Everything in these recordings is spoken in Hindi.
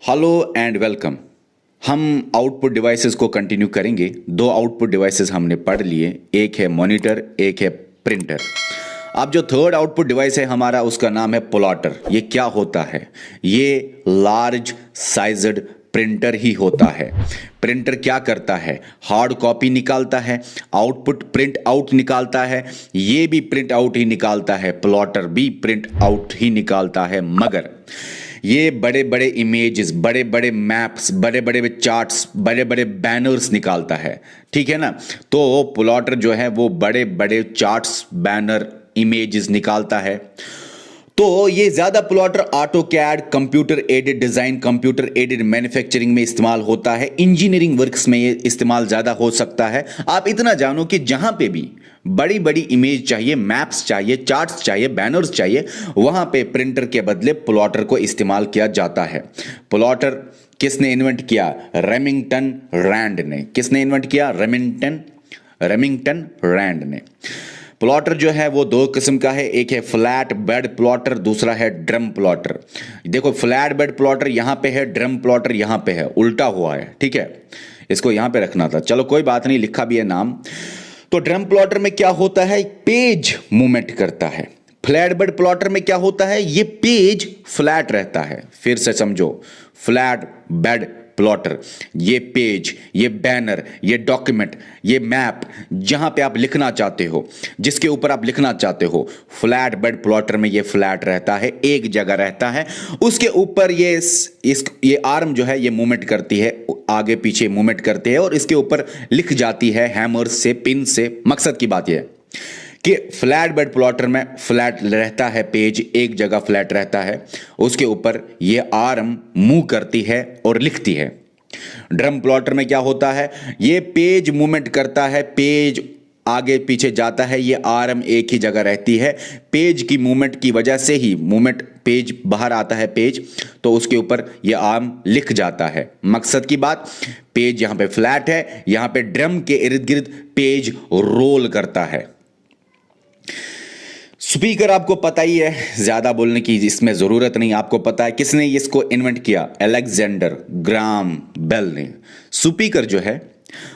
Hello and welcome. हम आउटपुट डिवाइसेस को कंटिन्यू करेंगे। दो आउटपुट डिवाइसेस हमने पढ़ लिए, एक है मॉनिटर, एक है प्रिंटर। अब जो थर्ड आउटपुट डिवाइस है हमारा, उसका नाम है प्लॉटर। ये क्या होता है? ये लार्ज साइज्ड प्रिंटर ही होता है। प्रिंटर क्या करता है? हार्ड कॉपी निकालता है, आउटपुट प्रिंट आउट निकालता है, ये भी प्रिंट आउट ही निकालता है, प्लॉटर भी प्रिंट आउट ही निकालता है। मगर ये बड़े बड़े इमेजेस, बड़े बड़े मैप्स, बड़े बड़े चार्ट्स, बड़े बड़े बैनर्स निकालता है। ठीक है ना? तो प्लॉटर जो है वो बड़े बड़े चार्ट्स, बैनर, इमेजेस निकालता है। तो ये ज्यादा plotter auto CAD, computer aided design, computer aided manufacturing में इस्तेमाल होता है। इंजीनियरिंग वर्क्स में ये इस्तेमाल ज्यादा हो सकता है। आप इतना जानो कि जहां पे भी बड़ी बड़ी इमेज चाहिए, मैप्स चाहिए, चार्ट्स चाहिए, बैनर्स चाहिए, वहां पे प्रिंटर के बदले प्लॉटर को इस्तेमाल किया जाता है। प्लॉटर किसने इन्वेंट किया? रेमिंगटन रैंड ने। किसने इन्वेंट किया? रेमिंगटन रैंड ने। प्लॉटर जो है वो दो किस्म का है, एक है फ्लैट बेड प्लॉटर, दूसरा है ड्रम प्लॉटर। देखो, फ्लैट बेड प्लॉटर यहां पे है, ड्रम प्लॉटर यहां पे है, उल्टा हुआ है। ठीक है, इसको यहां पे रखना था, चलो कोई बात नहीं, लिखा भी है नाम। तो ड्रम प्लॉटर में क्या होता है? पेज मूवमेंट करता है। फ्लैट बेड प्लॉटर में क्या होता है? ये पेज फ्लैट रहता है। फिर से समझो, फ्लैट बेड प्लॉटर, ये पेज, ये बैनर, ये डॉक्यूमेंट, ये मैप, जहां पे आप लिखना चाहते हो, जिसके ऊपर आप लिखना चाहते हो, फ्लैट बेड प्लॉटर में ये फ्लैट रहता है, एक जगह रहता है। उसके ऊपर ये आर्म जो है ये मूवमेंट करती है, आगे पीछे मूवमेंट करती है, और इसके ऊपर लिख जाती है हैमर से, पिन से। मकसद की बात यह है कि फ्लैट बेड प्लॉटर में फ्लैट रहता है, पेज एक जगह फ्लैट रहता है, उसके ऊपर ये आर्म मूव करती है और लिखती है। ड्रम प्लॉटर में क्या होता है? ये पेज मूवमेंट करता है, पेज आगे पीछे जाता है, ये आर्म एक ही जगह रहती है। पेज की मूवमेंट की वजह से ही मूवमेंट, पेज बाहर आता है पेज, तो उसके ऊपर ये आर्म लिख जाता है। मकसद की बात, पेज यहां पे फ्लैट है, यहां पे ड्रम के इर्द गिर्द पेज रोल करता है। स्पीकर आपको पता ही है, ज्यादा बोलने की इसमें जरूरत नहीं, आपको पता है किसने इसको इन्वेंट किया? अलेक्जेंडर ग्राहम बेल ने। स्पीकर जो है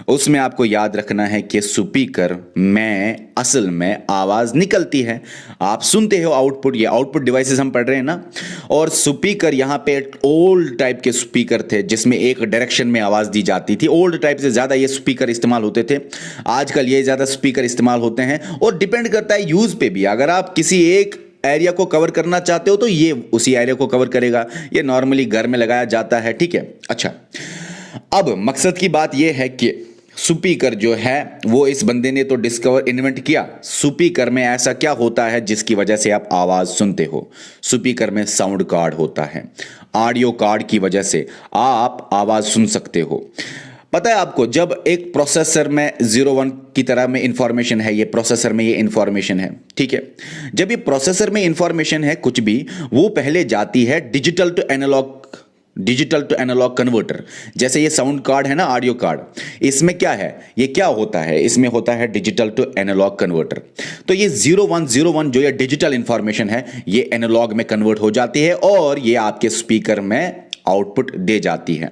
उसमें आपको याद रखना है कि स्पीकर में असल में आवाज निकलती है, आप सुनते हो आउटपुट। ये आउटपुट डिवाइसेस हम पढ़ रहे हैं ना। और स्पीकर यहां पे ओल्ड टाइप के स्पीकर थे जिसमें एक डायरेक्शन में आवाज दी जाती थी। ओल्ड टाइप से ज्यादा ये स्पीकर इस्तेमाल होते थे, आजकल ये ज्यादा स्पीकर इस्तेमाल होते हैं। और डिपेंड करता है यूज पे भी, अगर आप किसी एक एरिया को कवर करना चाहते हो तो ये उसी एरिया को कवर करेगा। ये नॉर्मली घर में लगाया जाता है। ठीक है, अच्छा, अब मकसद की बात यह है कि स्पीकर जो है वो इस बंदे ने तो इन्वेंट किया। स्पीकर में ऐसा क्या होता है जिसकी वजह से आप आवाज सुनते हो? स्पीकर में साउंड कार्ड होता है। ऑडियो कार्ड की वजह से आप आवाज सुन सकते हो। पता है आपको, जब एक प्रोसेसर में 01 की तरह में इंफॉर्मेशन है, ये प्रोसेसर में ये इंफॉर्मेशन है, ठीक है, जब ये प्रोसेसर में इंफॉर्मेशन है कुछ भी, वो पहले जाती है डिजिटल टू एनालॉग कन्वर्टर। जैसे ये साउंड कार्ड है ना, ऑडियो कार्ड, इसमें क्या है, ये क्या होता है? इसमें होता है डिजिटल टू एनालॉग कन्वर्टर। तो ये 0101 जो ये डिजिटल इंफॉर्मेशन है, ये एनालॉग में कन्वर्ट हो जाती है और ये आपके स्पीकर में आउटपुट दे जाती है।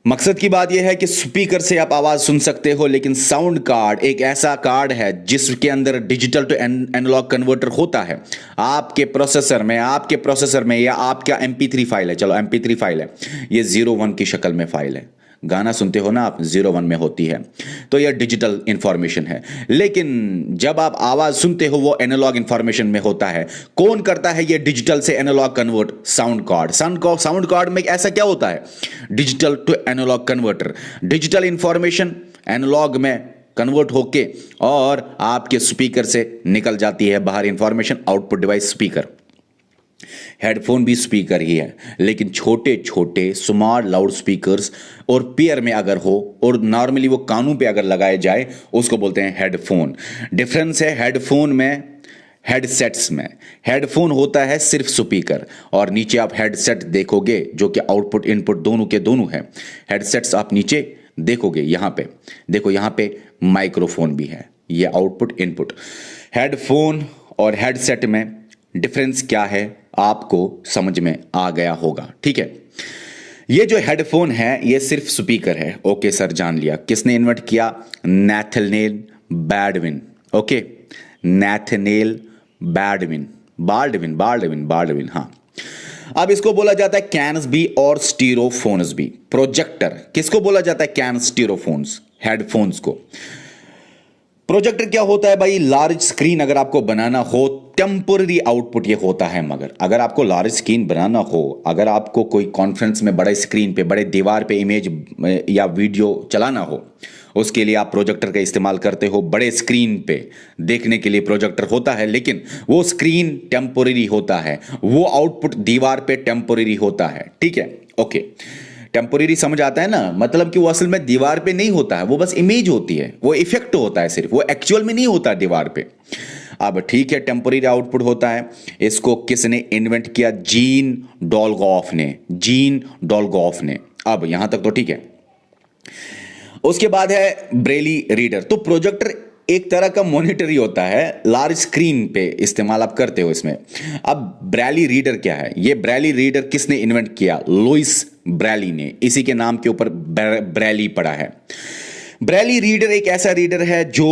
मकसद की बात यह है कि स्पीकर से आप आवाज सुन सकते हो, लेकिन साउंड कार्ड एक ऐसा कार्ड है जिसके अंदर डिजिटल टू एनालॉग कन्वर्टर होता है। आपके प्रोसेसर में या आपका MP3 फाइल है, चलो MP3 फाइल है, ये 01 की शक्ल में फाइल है। गाना सुनते हो ना आप, 01 में होती है, तो यह डिजिटल इंफॉर्मेशन है। लेकिन जब आप आवाज सुनते हो वो एनालॉग इंफॉर्मेशन में होता है। कौन करता है ये डिजिटल से analogue convert? Sound card. Sound card में ऐसा क्या होता है? Digital to analogue converter. Digital information analogue में कन्वर्ट होके और आपके स्पीकर से निकल जाती है बाहर information, output device speaker. Headphone भी स्पीकर ही है, लेकिन छोटे छोटे स्मॉल लाउड स्पीकर्स और पेयर में अगर हो, और नॉर्मली वो कानों पे अगर लगाए जाए, उसको बोलते हैं हेडफोन। डिफरेंस है हेडफोन में, हेडसेट्स में। हेडफोन होता है सिर्फ स्पीकर, और नीचे आप हेडसेट देखोगे जो कि आउटपुट इनपुट दोनों के दोनों है। हेडसेट्स आप नीचे देखोगे, यहां पे देखो, यहां पे माइक्रोफोन भी है, ये आउटपुट इनपुट। हेडफोन और हेडसेट में डिफरेंस क्या है आपको समझ में आ गया होगा। ठीक है, ये जो हेडफोन है ये सिर्फ स्पीकर है। ओके सर, जान लिया। किसने इन्वेंट किया? नैथनेल बैडविन। ओके, नैथनेल बैडविन, बाल्डविन बाल्डविन बाल्डविन, हाँ। अब इसको बोला जाता है कैन्स भी और स्टीरोफोन्स भी। प्रोजेक्टर किसको बोला जाता है? कैन स्टीरोफोन्स, हेडफोन्स को। प्रोजेक्टर क्या होता है भाई? लार्ज स्क्रीन अगर आपको बनाना हो, टेम्पोररी आउटपुट ये होता है। मगर अगर आपको लार्ज स्क्रीन बनाना हो, अगर आपको कोई कॉन्फ्रेंस में बड़े स्क्रीन पे, बड़े दीवार पे इमेज या वीडियो चलाना हो, उसके लिए आप प्रोजेक्टर का इस्तेमाल करते हो। बड़े स्क्रीन पे देखने के लिए प्रोजेक्टर होता है, लेकिन वो स्क्रीन टेम्पोररी होता है, वो आउटपुट दीवार पे टेम्पोररी होता है। ठीक है, ओके। टेम्पोररी समझ आता है ना? मतलब कि वो असल में दीवार पे नहीं होता है, वो बस इमेज होती है, वो इफेक्ट होता है सिर्फ, वो एक्चुअल में नहीं होता दीवार पे। अब ठीक है, टेम्पोररी आउटपुट होता है। इसको किसने इन्वेंट किया? जीन डोलगॉफ ने, जीन डोलगॉफ ने। अब यहां तक तो ठीक है। उसके बाद है ब्रेली रीडर। तो प्रोजेक्टर एक तरह का मॉनिटर ही होता है, लार्ज स्क्रीन पे इस्तेमाल आप करते हो इसमें। अब ब्रेली रीडर क्या है? ये ब्रेली रीडर किसने इन्वेंट किया? लुइस ब्रेली ने। इसी के नाम के ऊपर ब्रेली पड़ा है। ब्रेली रीडर एक ऐसा रीडर है जो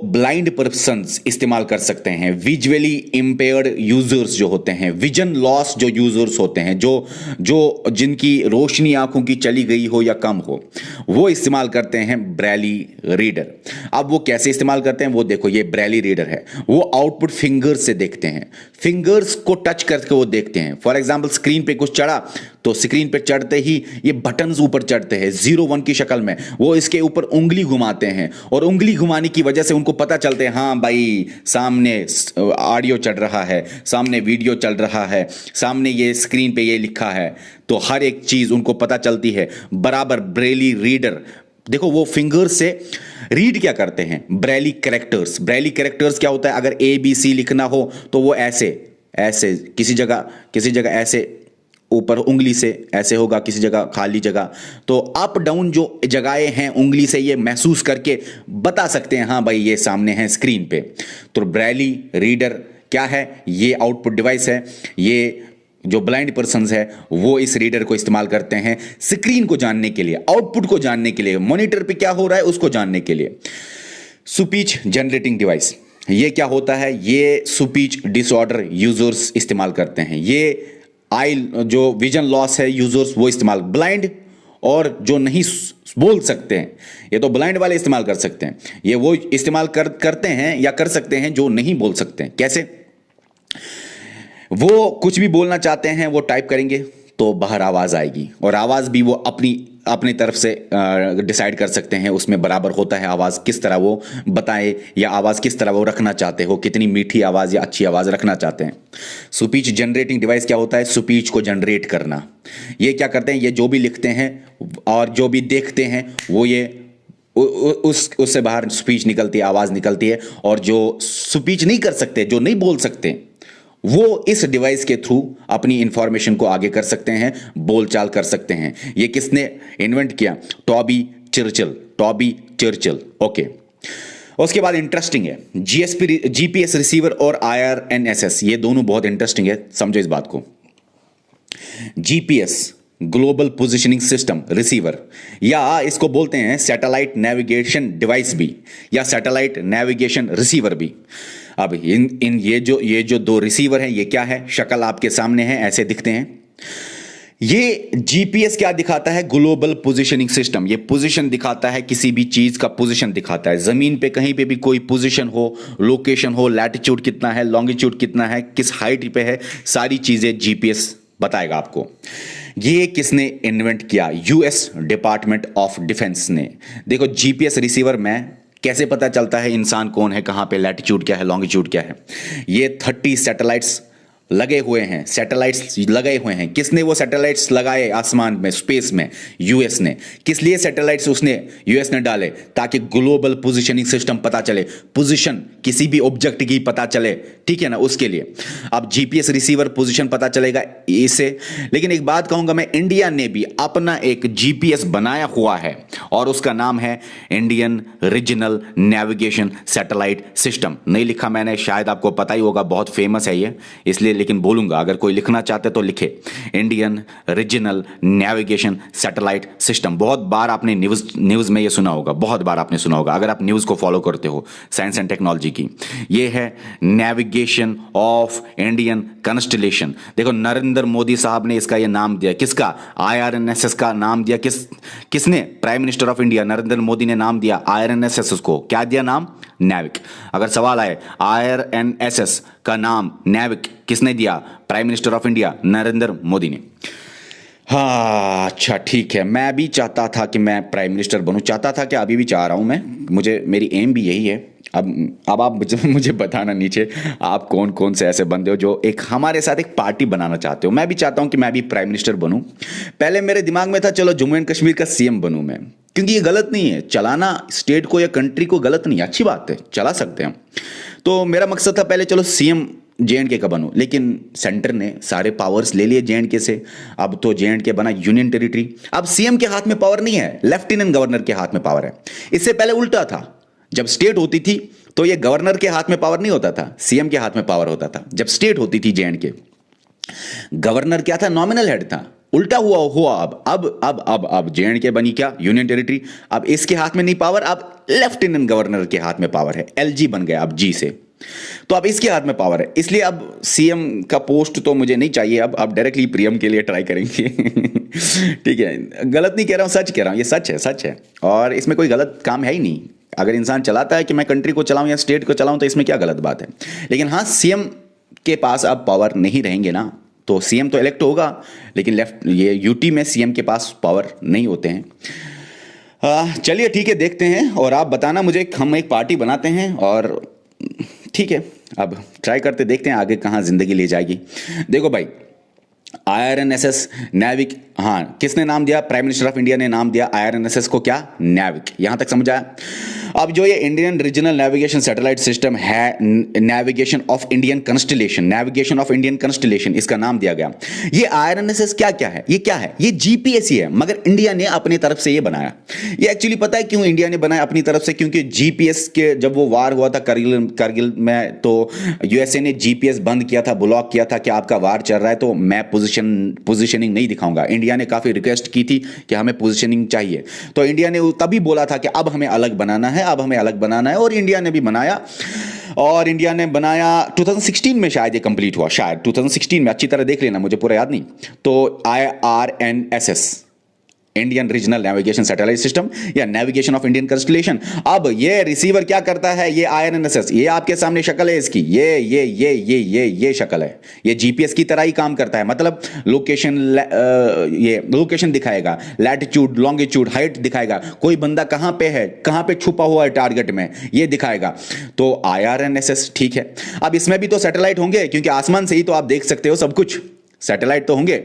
ब्लाइंड पर्सन्स इस्तेमाल कर सकते हैं। विजुअली इंपेयर्ड यूजर्स जो होते हैं, विजन लॉस जो यूजर्स होते हैं, जो जिनकी रोशनी आंखों की चली गई हो या कम हो, वो इस्तेमाल करते हैं ब्रेली रीडर। अब वो कैसे इस्तेमाल करते हैं वो देखो। ये ब्रेली रीडर है, वो आउटपुट फिंगर्स से देखते हैं, फिंगर्स को टच करके वो देखते हैं। फॉर एग्जाम्पल स्क्रीन पे कुछ चढ़ा तो स्क्रीन पे चढ़ते ही ये बटन्स ऊपर चढ़ते हैं 0 1 की शक्ल में। वो इसके ऊपर उंगली घुमाते हैं और उंगली घुमाने की वजह से उनको पता चलते हैं, हाँ भाई सामने ऑडियो चल रहा है, सामने वीडियो चल रहा है, सामने ये स्क्रीन पे ये लिखा है। तो हर एक चीज उनको पता चलती है। बराबर ब्रेली रीडर देखो, वो फिंगर से रीड क्या करते हैं? Braille characters. ब्रेली कैरेक्टर्स क्या होता है? अगर ABC लिखना हो तो वो ऐसे ऐसे किसी जगह ऐसे ऊपर उंगली से ऐसे होगा, किसी जगह खाली जगह। तो अप डाउन जो जगहें हैं उंगली से ये महसूस करके बता सकते हैं, हाँ भाई ये सामने है स्क्रीन पे। तो ब्रेली रीडर क्या है? ये आउटपुट डिवाइस है। ये जो ब्लाइंड पर्सन्स है वो इस रीडर को इस्तेमाल करते हैं स्क्रीन को जानने के लिए, आउटपुट को जानने के लिए, मॉनिटर पे क्या हो रहा है उसको जानने के लिए। स्पीच जनरेटिंग डिवाइस, ये क्या होता है? ये स्पीच डिसऑर्डर यूजर्स इस्तेमाल करते हैं। ये आई जो विजन लॉस है यूजर्स वो इस्तेमाल, ब्लाइंड और जो नहीं बोल सकते हैं, ये तो ब्लाइंड वाले इस्तेमाल कर सकते हैं। ये वो इस्तेमाल करते हैं या कर सकते हैं जो नहीं बोल सकते हैं। कैसे? वो कुछ भी बोलना चाहते हैं, वो टाइप करेंगे तो बाहर आवाज आएगी, और आवाज भी वो अपनी तरफ से डिसाइड कर सकते हैं। उसमें बराबर होता है आवाज किस तरह वो बताए, या आवाज किस तरह वो रखना चाहते हो, कितनी मीठी आवाज या अच्छी आवाज रखना चाहते हैं। स्पीच जनरेटिंग डिवाइस क्या होता है? स्पीच को जनरेट करना। ये क्या करते हैं? ये जो भी लिखते हैं और जो भी देखते हैं वो ये उससे बाहर स्पीच निकलती है, आवाज निकलती है। और जो स्पीच नहीं कर सकते, जो नहीं बोल सकते, वो इस डिवाइस के थ्रू अपनी इंफॉर्मेशन को आगे कर सकते हैं, बोलचाल कर सकते हैं। ये किसने इन्वेंट किया? Toby Churchill. ओके। उसके बाद इंटरेस्टिंग है GPS रिसीवर और IRNSS, ये दोनों बहुत इंटरेस्टिंग है, समझो इस बात को। GPS global positioning system receiver, या इसको बोलते हैं सैटेलाइट नेविगेशन डिवाइस भी, या सैटेलाइट नेविगेशन रिसीवर भी। अब ये जो दो रिसीवर हैं, ये क्या है? शक्ल आपके सामने है, ऐसे दिखते हैं। ये GPS क्या दिखाता है? Global positioning system. ये पोजीशन दिखाता है, किसी भी चीज का पोजीशन दिखाता है। जमीन पे कहीं पे भी कोई पोजीशन हो, लोकेशन हो, लैटिट्यूड कितना है, लॉन्गिट्यूड कितना है, किस हाइट पे है, सारी चीजें GPS बताएगा आपको। ये किसने इन्वेंट किया? US डिपार्टमेंट ऑफ डिफेंस ने। देखो GPS रिसीवर में कैसे पता चलता है इंसान कौन है, कहां पे लैटिट्यूड क्या है, लॉन्गिट्यूड क्या है। ये 30 सैटेलाइट्स लगे हुए हैं, सैटेलाइट्स लगे हुए हैं। किसने वो सैटेलाइट्स लगाए आसमान में, स्पेस में? US ने। किस लिए सैटेलाइट्स उसने US ने डाले? ताकि ग्लोबल पोजीशनिंग सिस्टम पता चले, पोजीशन किसी भी ऑब्जेक्ट की पता चले, ठीक है ना, उसके लिए। अब GPS रिसीवर पोजीशन पता चलेगा इससे। लेकिन एक बात कहूंगा मैं, इंडिया ने भी अपना एक GPS बनाया हुआ है और उसका नाम है Indian regional navigation satellite system. नहीं लिखा मैंने, शायद आपको पता ही होगा, बहुत फेमस है ये, इसलिए लेकिन बोलूंगा, अगर कोई लिखना चाहते तो लिखे, Indian regional navigation satellite system. बहुत बार आपने न्यूज़ में ये सुना होगा, बहुत बार आपने सुना होगा अगर आप न्यूज़ को फॉलो करते हो साइंस एंड टेक्नोलॉजी की। ये है नेविगेशन ऑफ इंडियन कॉन्स्टलेशन। देखो नरेंद्र मोदी साहब ने इसका ये नाम दिया, किसका? IRNSS का नाम दिया। किसने? Prime minister of India Narendra Modi ने नाम दिया IRNSS को। क्या दिया नाम? नेविक। अगर सवाल आए IRNSS का नाम नेविक किसने दिया? Prime minister of India Narendra Modi ने। हाँ अच्छा ठीक है, मैं भी चाहता था कि मैं प्राइम मिनिस्टर बनूं, चाहता था कि अभी भी चाह रहा हूं मैं, मुझे मेरी एम भी यही है। अब आप मुझे बताना नीचे आप कौन कौन से ऐसे बंदे हो जो एक हमारे साथ एक पार्टी बनाना चाहते हो। मैं भी चाहता हूं कि मैं भी प्राइम मिनिस्टर बनूं। पहले मेरे दिमाग में था चलो जम्मू एंड कश्मीर का CM बनूं मैं, क्योंकि ये गलत नहीं है चलाना स्टेट को या कंट्री को, गलत नहीं है, अच्छी बात है, चला सकते हैं हम। तो मेरा मकसद था पहले चलो CM JNK का बनूं, लेकिन सेंटर ने सारे पावर्स ले लिए JNK से। अब तो JNK बना यूनियन टेरिटरी। अब CM के हाथ में पावर नहीं है, लेफ्टिनेंट गवर्नर के हाथ में पावर है। इससे पहले उल्टा था, जब स्टेट होती थी तो ये गवर्नर के हाथ में पावर नहीं होता था, CM के हाथ में पावर होता था। जब स्टेट होती थी JNK, गवर्नर क्या था? नॉमिनल हेड था। उल्टा हुआ अब JNK बनी क्या? Union territory. अब इसके हाथ में नहीं पावर, अब लेफ्टिनेंट गवर्नर के हाथ में पावर है, LG बन गया अब G से। तो अब इसके हाथ में पावर है, इसलिए अब CM का पोस्ट तो मुझे नहीं चाहिए। अब डायरेक्टली PM के लिए ट्राई करेंगे। ठीक है, गलत नहीं कह रहा हूं, सच कह रहा हूं, ये सच है और इसमें कोई गलत काम है ही नहीं। अगर इंसान चाहता है कि मैं कंट्री को चलाऊं या स्टेट को चलाऊं तो इसमें क्या गलत बात है। लेकिन हाँ, CM के पास अब पावर नहीं रहेंगे ना, तो CM तो इलेक्ट होगा, लेकिन ये UT में CM के पास पावर नहीं होते हैं। चलिए ठीक है, देखते हैं और आप बताना मुझे, हम एक पार्टी बनाते हैं और ठीक है, अब ट्राई करते देखते हैं आगे कहाँ जिंदगी ले जाएगी। देखो भाई, IRNSS नेविक, हाँ किसने नाम दिया? प्राइम मिनिस्टर ऑफ इंडिया ने नाम दिया IRNSS को क्या? नेविक। यहां तक समझ आया? अब जो ये Indian regional navigation satellite system है, नेविगेशन ऑफ इंडियन कॉन्स्टलेशन, इसका नाम दिया गया। ये IRNSS क्या है? ये क्या है? ये GPS ही है, मगर इंडिया ने अपनी तरफ से ये बनाया। ये एक्चुअली पता है क्यों इंडिया ने बनाया अपनी तरफ से? क्योंकि GPS के जब वो वार हुआ था करगिल में, तो USA ने GPS बंद किया था, ब्लॉक किया था कि आपका वार चल रहा है तो मैं पोजिशनिंग नहीं दिखाऊंगा। इंडिया ने काफी रिक्वेस्ट की थी कि हमें पोजिशनिंग चाहिए, तो इंडिया ने तभी बोला था कि अब हमें अलग बनाना है, और इंडिया ने भी बनाया। और इंडिया ने बनाया 2016 में शायद ये कंप्लीट हुआ, शायद 2016 में, अच्छी तरह देख लेना, मुझे पूरा याद नहीं। तो IRNSS Indian regional navigation satellite system या नेविगेशन ऑफ इंडियन कॉन्स्टलेशन। अब ये रिसीवर क्या करता है? ये IRNSS, ये आपके सामने शक्ल है इसकी, ये शक्ल है, ये GPS की तरह ही काम करता है। मतलब लोकेशन दिखाएगा, लैटिट्यूड, लॉन्गिट्यूड, हाइट दिखाएगा, कोई बंदा कहां पे है, कहां पे छुपा हुआ है टारगेट में, ये दिखाएगा। तो IRNSS ठीक है। अब इसमें भी तो सैटेलाइट होंगे, क्योंकि आसमान से ही तो आप देख सकते हो सब कुछ, सैटेलाइट तो होंगे।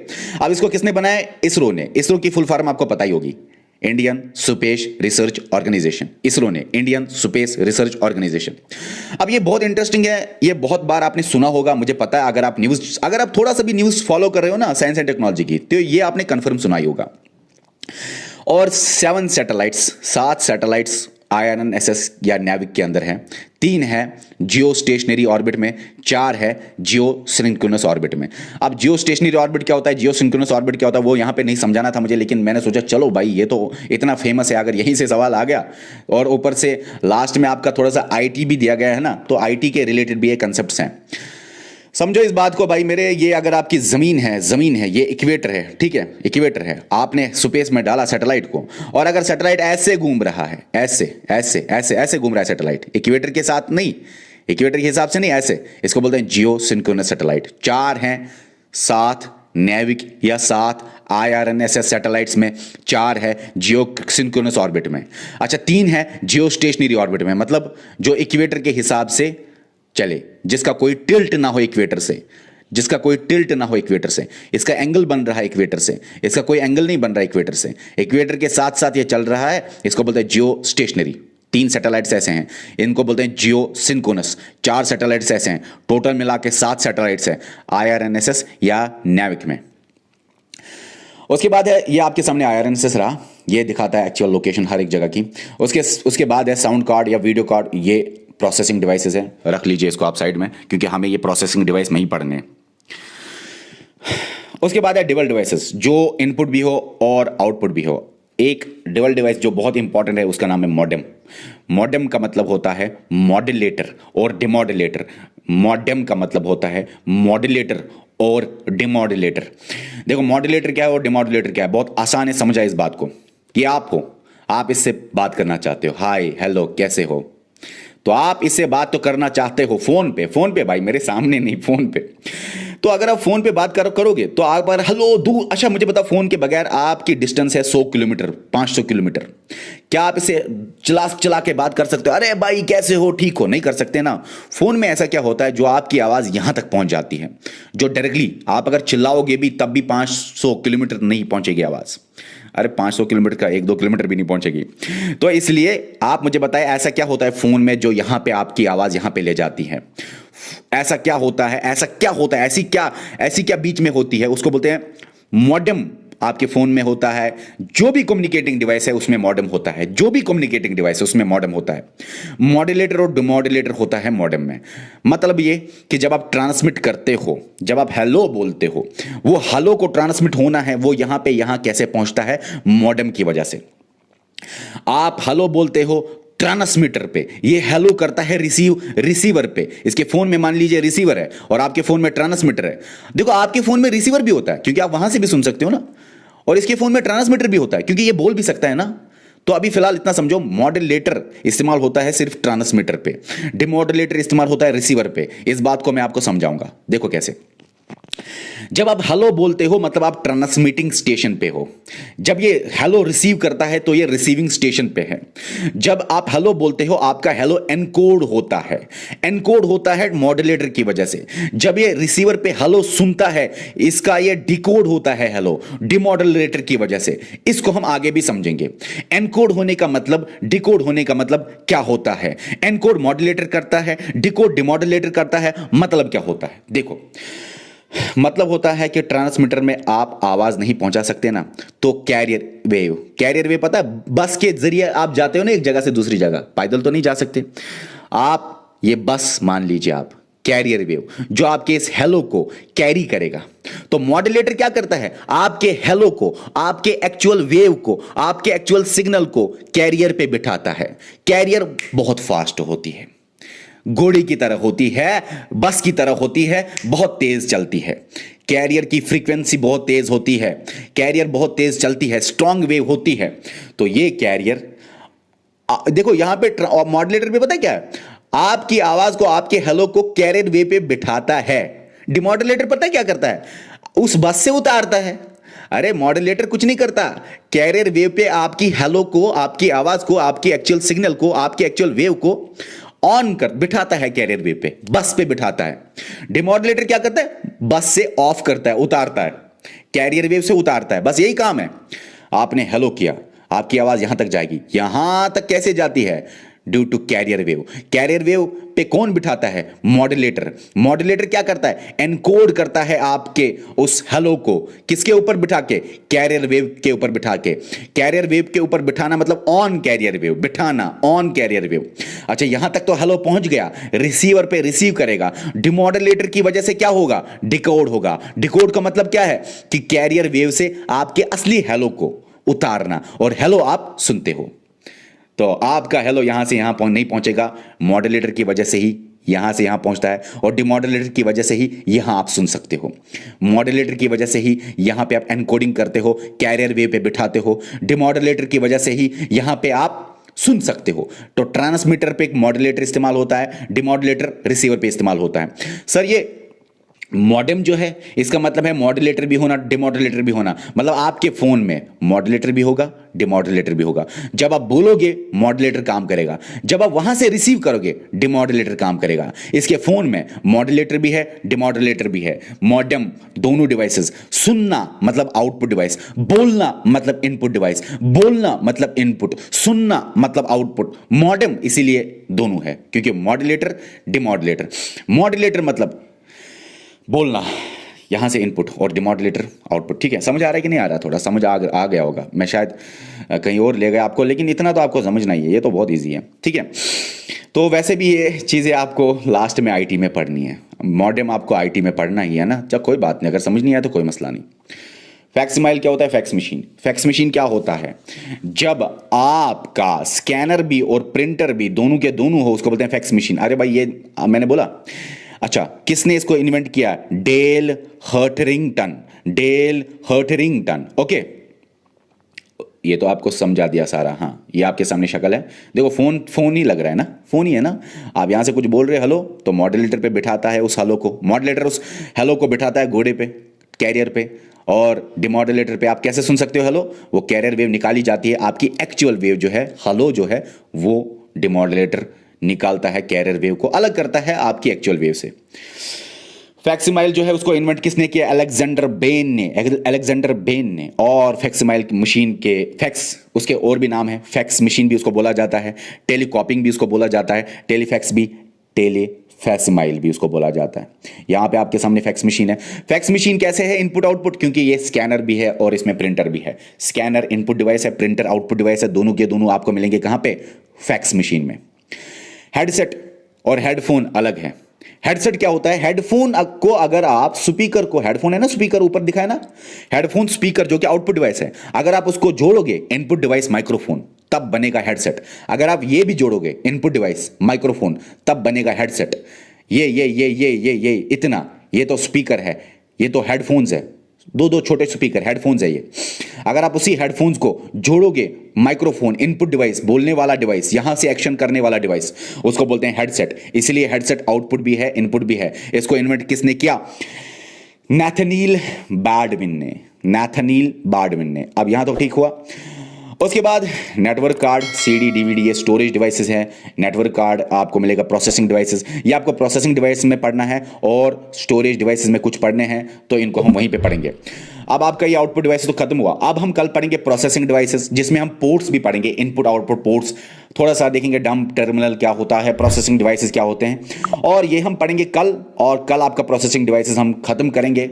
अब इसको किसने बनाया? इसरो ने। इसरो की फुल फॉर्म आपको पता ही होगी, Indian space research organisation. ISRO ने, इंडियन स्पेस रिसर्च ऑर्गेनाइजेशन। अब ये बहुत इंटरेस्टिंग है, ये बहुत बार आपने सुना होगा, मुझे पता है। अगर आप थोड़ा सा भी न्यूज़ फॉलो कर रहे हो ना साइंस एंड टेक्नोलॉजी की, तो ये आपने कंफर्म सुना ही होगा। और 7 सैटेलाइट्स IRNSS या नेविक के अंदर है। 3 है जियो स्टेशनरी ऑर्बिट में, 4 है जियो सिंक्रोनस ऑर्बिट में। अब जियो स्टेशनरी ऑर्बिट क्या होता है, जियो सिंक्रोनस ऑर्बिट क्या होता है, वो यहाँ पे नहीं समझाना था मुझे, लेकिन मैंने सोचा चलो भाई ये तो इतना फेमस है, अगर यहीं से सवाल आ गया और ऊपर से लास्ट में आपका थोड़ा सा IT भी दिया गया है ना, तो IT के रिलेटेड भी ये कंसेप्ट हैं। समझो इस बात को भाई मेरे, ये अगर आपकी जमीन है, ये इक्वेटर है, ठीक है, इक्वेटर है, आपने स्पेस में डाला सैटेलाइट को, और अगर सैटेलाइट ऐसे घूम रहा है, ऐसे घूम रहा है सैटेलाइट, इक्वेटर के साथ नहीं, इक्वेटर के हिसाब से नहीं, ऐसे, इसको बोलते हैं जियो सिंक्रोनस सैटेलाइट। 4 हैं, 7 नेविक या 7 IRNSS सैटेलाइट्स में, 4 है जियो सिंक्रोनस ऑर्बिट में। अच्छा, 3 है जियो स्टेशनरी ऑर्बिट में, मतलब जो इक्वेटर के हिसाब से चले, जिसका कोई टिल्ट ना हो इक्वेटर से, इसका एंगल बन रहा है इक्वेटर से, इसका कोई एंगल नहीं बन रहा इक्वेटर से, इक्वेटर के साथ साथ ये चल रहा है, इसको बोलते हैं जियो स्टेशनरी। 3 सैटेलाइट्स ऐसे हैं, इनको बोलते हैं जियो सिंक्रोनस। 4 सैटेलाइट्स ऐसे हैं, टोटल मिला के 7 सैटेलाइट्स हैं IRNSS या नेविक में। उसके बाद है, ये आपके सामने IRNSS रहा, ये दिखाता है एक्चुअल लोकेशन हर एक जगह की। उसके बाद है साउंड कार्ड या वीडियो कार्ड, ये प्रोसेसिंग डिवाइसेस है, रख लीजिए इसको आप साइड में, क्योंकि हमें ये प्रोसेसिंग डिवाइस नहीं पढ़ने। उसके बाद है डिवल डिवाइसेस, जो इनपुट भी हो और आउटपुट भी हो। एक डिवल डिवाइस जो बहुत इंपॉर्टेंट है उसका नाम है मॉडेम। मॉडेम का मतलब होता है मॉड्यूलेटर और डिमॉड्यूलेटर। मॉडेम का मतलब होता है मॉड्यूलेटर और डिमॉड्यूलेटर। देखो मॉड्यूलेटर क्या है और डिमॉड्यूलेटर क्या है, बहुत आसान है समझा इस बात को। कि आप हो, आप इससे बात करना चाहते हो, हाय हेलो कैसे हो, तो आप इससे बात तो करना चाहते हो फोन पे भाई, मेरे सामने नहीं, फोन पे। तो अगर आप फोन पे बात करोगे तो आप पर हेलो दूर, अच्छा मुझे बता, फोन के बगैर आपकी डिस्टेंस है 100 किलोमीटर 500 किलोमीटर, क्या आप इसे चला चला के बात कर सकते हो, अरे भाई कैसे हो ठीक हो, नहीं कर सकते ना। फोन में ऐसा क्या होता है, जो आपकी आवाज यहां तक पहुंच जाती है, जो डायरेक्टली आप अगर चिल्लाओगे भी तब भी 500 किलोमीटर नहीं पहुंचेगी आवाज। अरे 500 किलोमीटर का 1-2 किलोमीटर भी नहीं पहुंचेगी। तो इसलिए आप मुझे बताएं ऐसा क्या होता है फोन में जो यहां पे आपकी आवाज यहां पे ले जाती है। ऐसा क्या होता है, ऐसी क्या बीच में होती है, उसको बोलते हैं मॉडेम। आपके फोन में होता है, जो भी कम्युनिकेटिंग डिवाइस है उसमें मॉडेम होता है, जो भी कम्युनिकेटिंग डिवाइस है उसमें मॉडेम होता है। मॉड्यूलेटर और डिमॉड्यूलेटर होता है मॉडेम में। मतलब ये कि जब आप ट्रांसमिट करते हो, जब आप हेलो बोलते हो, वो हेलो को ट्रांसमिट होना है, वो यहां कैसे पहुंचता है, मॉडेम की वजह से। आप हेलो बोलते हो ट्रांसमीटर पे, ये हेलो करता है रिसीवर पे। इसके फोन में मान लीजिए रिसीवर है और आपके फोन में ट्रांसमीटर है। देखो आपके फोन में रिसीवर भी होता है क्योंकि आप वहां से भी सुन सकते हो ना, और इसके फोन में ट्रांसमीटर भी होता है क्योंकि ये बोल भी सकता है ना। तो अभी फिलहाल इतना समझो, मॉड्यूलेटर इस्तेमाल होता है सिर्फ ट्रांसमीटर पे, डिमॉड्यूलेटर इस्तेमाल होता है रिसीवर पे। इस बात को मैं आपको समझाऊंगा, देखो कैसे। जब आप हेलो बोलते हो मतलब आप ट्रांसमिटिंग स्टेशन पे हो। जब ये हेलो रिसीव करता है तो ये रिसीविंग स्टेशन पे है। जब आप हेलो बोलते हो आपका हेलो एनकोड होता है, एनकोड होता है मॉड्यूलेटर की वजह से। जब ये रिसीवर पे हेलो सुनता है, इसका ये डिकोड होता है हेलो, डिमॉड्यूलेटर की वजह से। इसको हम आगे भी समझेंगे। एनकोड होने का मतलब, डिकोड होने का मतलब क्या होता है। एनकोड मॉड्यूलेटर करता है, डिकोड डिमॉड्यूलेटर करता है। मतलब क्या होता है, देखो मतलब होता है कि ट्रांसमीटर में आप आवाज नहीं पहुंचा सकते ना, तो कैरियर वेव पता है, बस के जरिए आप जाते हो ना एक जगह से दूसरी जगह, पैदल तो नहीं जा सकते आप। ये बस मान लीजिए आप, कैरियर वेव जो आपके इस हेलो को कैरी करेगा। तो मॉड्यूलेटर क्या करता है, आपके हेलो को, आपके एक्चुअल वेव को, आपके एक्चुअल सिग्नल को कैरियर पे बिठाता है। कैरियर बहुत फास्ट होती है, घोड़ी की तरह होती है, बस की तरह होती है, बहुत तेज चलती है। कैरियर की फ्रीक्वेंसी बहुत तेज होती है, कैरियर बहुत तेज चलती है, स्ट्रांग वेव होती है। तो ये कैरियर देखो यहां पे मॉड्यूलेटर पे पता है क्या है, आपकी आवाज को, आपके हेलो को कैरियर वेव पे बिठाता है। डिमॉड्यूलेटर पता है क्या करता है, उस बस से उतारता है। अरे मॉड्यूलेटर कुछ नहीं करता, कैरियर वेव पे आपकी हेलो को, आपकी आवाज को, आपकी एक्चुअल सिग्नल को, आपकी एक्चुअल वेव को ऑन कर बिठाता है, कैरियर वेव पे, बस पे बिठाता है। डिमॉड्यूलेटर क्या करता है, बस से ऑफ करता है, उतारता है, कैरियर वेव से उतारता है, बस यही काम है। आपने हेलो किया, आपकी आवाज यहां तक जाएगी, यहां तक कैसे जाती है, due to carrier wave. Carrier wave पे कौन बिठाता है, मॉड्यूलेटर। मॉड्यूलेटर क्या करता है, एनकोड करता है आपके उस हेलो को, किसके ऊपर बिठा के, कैरियर वेव के ऊपर बिठा के। कैरियर वेव के ऊपर बिठाना मतलब ऑन कैरियर वेव, बिठाना ऑन कैरियर वेव। अच्छा यहां तक तो हेलो पहुंच गया, रिसीवर पे रिसीव करेगा। डिमॉड्यूलेटर की वजह से क्या होगा, डिकोड होगा। डिकोड का मतलब क्या है कि कैरियर वेव से आपके असली हेलो को उतारना, और हेलो आप सुनते हो। तो आपका हेलो यहां से यहां नहीं पहुंचेगा, मॉड्यूलेटर की वजह से ही यहां से यहां पहुंचता है, और डिमॉड्यूलेटर की वजह से ही यहां आप सुन सकते हो। मॉड्यूलेटर की वजह से ही यहां पे आप एनकोडिंग करते हो, कैरियर वेव पे बिठाते हो। डिमॉड्यूलेटर की वजह से ही यहां पे आप सुन सकते हो। तो ट्रांसमीटर पे एक मॉड्यूलेटर इस्तेमाल होता है, डिमॉड्यूलेटर रिसीवर पे इस्तेमाल होता है। सर ये मॉडेम जो है इसका मतलब है मॉड्यूलेटर भी होना, डिमॉड्यूलेटर भी होना। मतलब आपके फोन में मॉड्यूलेटर भी होगा, डिमॉड्यूलेटर भी होगा। जब आप बोलोगे मॉड्यूलेटर काम करेगा, जब आप वहां से रिसीव करोगे डिमॉड्यूलेटर काम करेगा। इसके फोन में मॉड्यूलेटर भी है, डिमॉड्यूलेटर भी है। मॉडेम दोनों डिवाइसेस, सुनना मतलब आउटपुट डिवाइस, बोलना मतलब इनपुट डिवाइस, बोलना मतलब इनपुट, सुनना मतलब आउटपुट। मॉडेम इसीलिए दोनों है क्योंकि मॉड्यूलेटर डिमॉड्यूलेटर। मॉड्यूलेटर मतलब बोलना, यहां से इनपुट, और डिमॉड्यूलेटर आउटपुट। ठीक है, समझ आ रहा है कि नहीं आ रहा, थोड़ा समझ आ गया होगा। मैं शायद कहीं और ले गया आपको, लेकिन इतना तो आपको समझना ही है, ये तो बहुत इजी है। ठीक है, तो वैसे भी ये चीज़ें आपको लास्ट में आईटी में पढ़नी है, मॉडेम आपको आईटी में पढ़ना ही है ना, चल कोई बात नहीं, अगर समझ नहीं आया तो कोई मसला नहीं। फैक्सिमाइल क्या होता है? Fax machine. फैक्स मशीन क्या होता है? जब आपका स्कैनर भी और प्रिंटर भी दोनों के दोनों हो, उसको बोलते हैं फैक्स मशीन। अरे भाई ये मैंने बोला। अच्छा, किसने इसको इन्वेंट किया? डेल हर्टरिंगटन। डेल हर्टरिंगटन। ओके, ये तो आपको समझा दिया सारा। हाँ, ये आपके सामने शक्ल है, देखो फोन ही लग रहा है ना, फोन ही है ना। आप यहां से कुछ बोल रहे हेलो, तो मॉड्यूलेटर पे बिठाता है उस हेलो को, मॉड्यूलेटर उस हेलो को बिठाता है घोड़े पे, कैरियर पे। और डिमॉड्यूलेटर पे आप कैसे सुन सकते हो हेलो? वो कैरियर वेव निकाली जाती है, आपकी एक्चुअल वेव जो है हेलो जो है वो डिमॉड्यूलेटर निकालता है, कैरियर वेव को अलग करता है आपकी एक्चुअल वेव से। फैक्सिमाइल जो है उसको इन्वेंट किसने किया? अलेक्जेंडर बेन ने। अलेक्जेंडर बेन ने। और फैक्सिमाइल मशीन के फैक्स उसके और भी नाम है, फैक्स मशीन भी उसको बोला जाता है, टेलीकॉपिंग भी उसको बोला जाता है, टेलीफैक्स भी, टेलीफैक्सिमाइल भी उसको बोला जाता है। यहां पे आपके सामने फैक्स मशीन है। फैक्स मशीन कैसे है? इनपुट आउटपुट, क्योंकि ये स्कैनर भी है और इसमें प्रिंटर भी है। स्कैनर इनपुट डिवाइस है, प्रिंटर आउटपुट डिवाइस है, दोनों के दोनों आपको मिलेंगे कहां पे? फैक्स मशीन में। हेडसेट और हेडफोन अलग है। हेडसेट क्या होता है? हेडफोन को अगर आप स्पीकर को, हेडफोन है ना स्पीकर ऊपर दिखा है ना, हेडफोन स्पीकर जो कि आउटपुट डिवाइस है, अगर आप उसको जोड़ोगे इनपुट डिवाइस माइक्रोफोन, तब बनेगा हेडसेट। अगर आप ये भी जोड़ोगे इनपुट डिवाइस माइक्रोफोन, तब बनेगा हेडसेट। ये इतना, ये तो स्पीकर है, ये तो हेडफोन्स है, दो दो छोटे स्पीकर हेडफोन्स है ये। अगर आप उसी हेडफोन्स को जोड़ोगे माइक्रोफोन, इनपुट डिवाइस, बोलने वाला डिवाइस, यहां से एक्शन करने वाला डिवाइस, उसको बोलते हैं हेडसेट। इसलिए हेडसेट आउटपुट भी है, इनपुट भी है। इसको इन्वेंट किसने किया? नैथनील बार्डविन ने। नैथनील बार्डविन ने। अब यहां तो ठीक हुआ। उसके बाद नेटवर्क कार्ड, सीडी, डीवीडी, ये स्टोरेज डिवाइसेस हैं। नेटवर्क कार्ड आपको मिलेगा प्रोसेसिंग डिवाइसेस, ये आपको प्रोसेसिंग डिवाइस में पढ़ना है और स्टोरेज डिवाइसेस में कुछ पढ़ने हैं, तो इनको हम वहीं पे पढ़ेंगे। अब आपका ये आउटपुट डिवाइस तो खत्म हुआ। अब हम कल पढ़ेंगे प्रोसेसिंग डिवाइसेस, जिसमें हम पोर्ट्स भी पढ़ेंगे, इनपुट आउटपुट पोर्ट्स, थोड़ा सा देखेंगे डंप टर्मिनल क्या होता है, प्रोसेसिंग डिवाइसेस क्या होते हैं, और ये हम पढ़ेंगे कल। और कल आपका प्रोसेसिंग डिवाइसेस हम खत्म करेंगे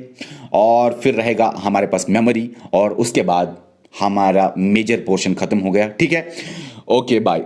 और फिर रहेगा हमारे पास मेमोरी, और उसके बाद हमारा मेजर पोर्शन खत्म हो गया। ठीक है, ओके बाय।